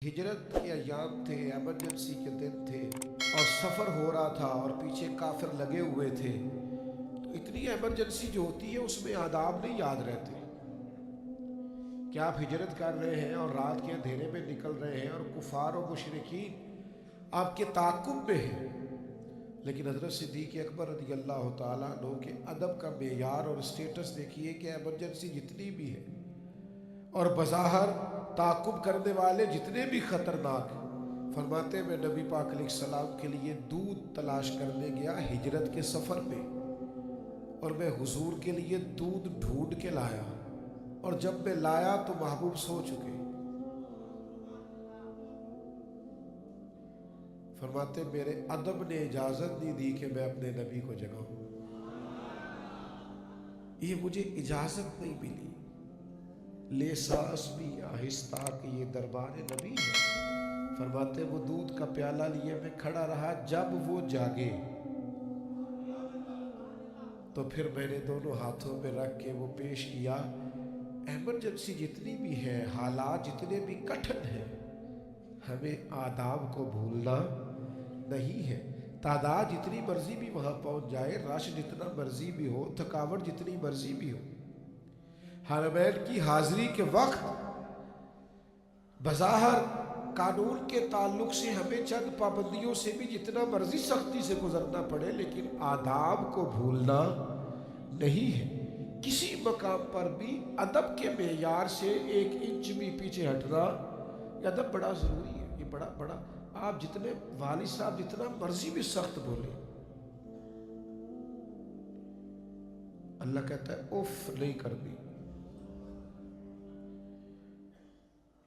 ہجرت کے ایام تھے، ایمرجنسی کے دن تھے اور سفر ہو رہا تھا اور پیچھے کافر لگے ہوئے تھے. تو اتنی ایمرجنسی جو ہوتی ہے اس میں آداب نہیں یاد رہتے کہ آپ ہجرت کر رہے ہیں اور رات کے اندھیرے میں نکل رہے ہیں اور کفار و مشرکین آپ کے تعاقب میں ہیں. لیکن حضرت صدیق اکبر رضی اللہ تعالیٰ عنہ کے ادب کا معیار اور اسٹیٹس دیکھیے کہ ایمرجنسی جتنی بھی ہے اور بظاہر تعاقب کرنے والے جتنے بھی خطرناک، فرماتے میں نبی پاک علیہ السلام کے لیے دودھ تلاش کرنے گیا ہجرت کے سفر میں، اور میں حضور کے لیے دودھ ڈھونڈ کے لایا، اور جب میں لایا تو محبوب سو چکے. فرماتے میرے ادب نے اجازت نہیں دی کہ میں اپنے نبی کو جگاؤں، یہ مجھے اجازت نہیں ملی. لے سانس بھی آہستہ کہ یہ دربار نبی ہے. فرماتے وہ دودھ کا پیالہ لیے میں کھڑا رہا، جب وہ جاگے تو پھر میں نے دونوں ہاتھوں میں رکھ کے وہ پیش کیا. ایمرجنسی جتنی بھی ہے، حالات جتنے بھی کٹھن ہیں، ہمیں آداب کو بھولنا نہیں ہے. تعداد جتنی مرضی بھی وہاں پہنچ جائے، رش جتنا مرضی بھی ہو، تھکاوٹ جتنی مرضی بھی ہو، حرمین کی حاضری کے وقت بظاہر قانون کے تعلق سے ہمیں چند پابندیوں سے بھی جتنا مرضی سختی سے گزرنا پڑے، لیکن آداب کو بھولنا نہیں ہے. کسی مقام پر بھی ادب کے معیار سے 1 انچ بھی پیچھے ہٹنا، یہ ادب بڑا ضروری ہے. یہ بڑا آپ جتنے والد صاحب جتنا مرضی بھی سخت بولیں، اللہ کہتا ہے اف نہیں کرنی.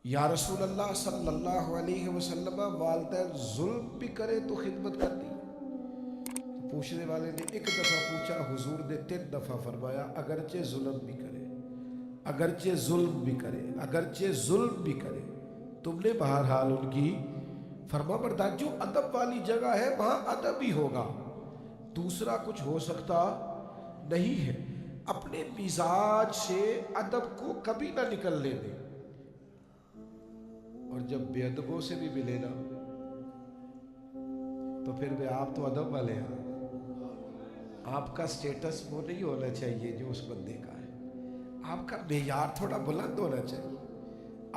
یا رسول اللہ صلی اللہ علیہ وسلم، والدین ظلم بھی کرے تو خدمت کرنی. تو پوچھنے والے نے 1 دفعہ پوچھا، حضور نے 3 دفعہ فرمایا اگرچہ ظلم بھی کرے، اگرچہ ظلم بھی کرے، اگرچہ ظلم بھی کرے، تم نے بہرحال ان کی فرما بردار. جو ادب والی جگہ ہے وہاں ادب ہی ہوگا، دوسرا کچھ ہو سکتا نہیں ہے. اپنے مزاج سے ادب کو کبھی نہ نکلنے دیں، اور جب بے ادبوں سے بھی ملے نا تو پھر بھی آپ تو ادب والے ہیں. آپ کا سٹیٹس وہ نہیں ہونا چاہیے جو اس بندے کا ہے. آپ کا معیار تھوڑا بلند ہونا چاہیے،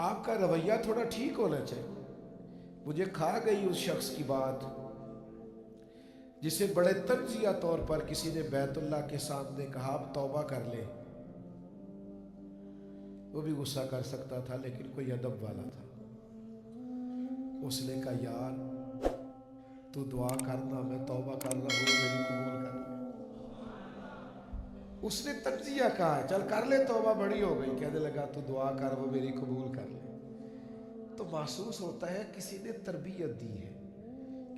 آپ کا رویہ تھوڑا ٹھیک ہونا چاہیے. مجھے کھا گئی اس شخص کی بات جسے بڑے تنزیہ طور پر کسی نے بیت اللہ کے سامنے کہا اب توبہ کر لے. وہ بھی غصہ کر سکتا تھا لیکن کوئی ادب والا تھا. اس نے کہا یار تو دعا کرنا، میں توبہ کر رہا ہوں، میری قبول کر لے. اس نے تنزیہ کہا چل کر لے توبہ، بڑی ہو گئی. کہنے لگا تو دعا کر وہ میری قبول کر لے. تو محسوس ہوتا ہے کسی نے تربیت دی ہے،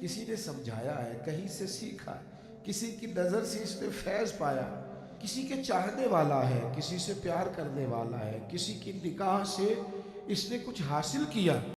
کسی نے سمجھایا ہے، کہیں سے سیکھا ہے، کسی کی نظر سے اس نے فیض پایا، کسی کے چاہنے والا ہے، کسی سے پیار کرنے والا ہے، کسی کی نگاہ سے اس نے کچھ حاصل کیا.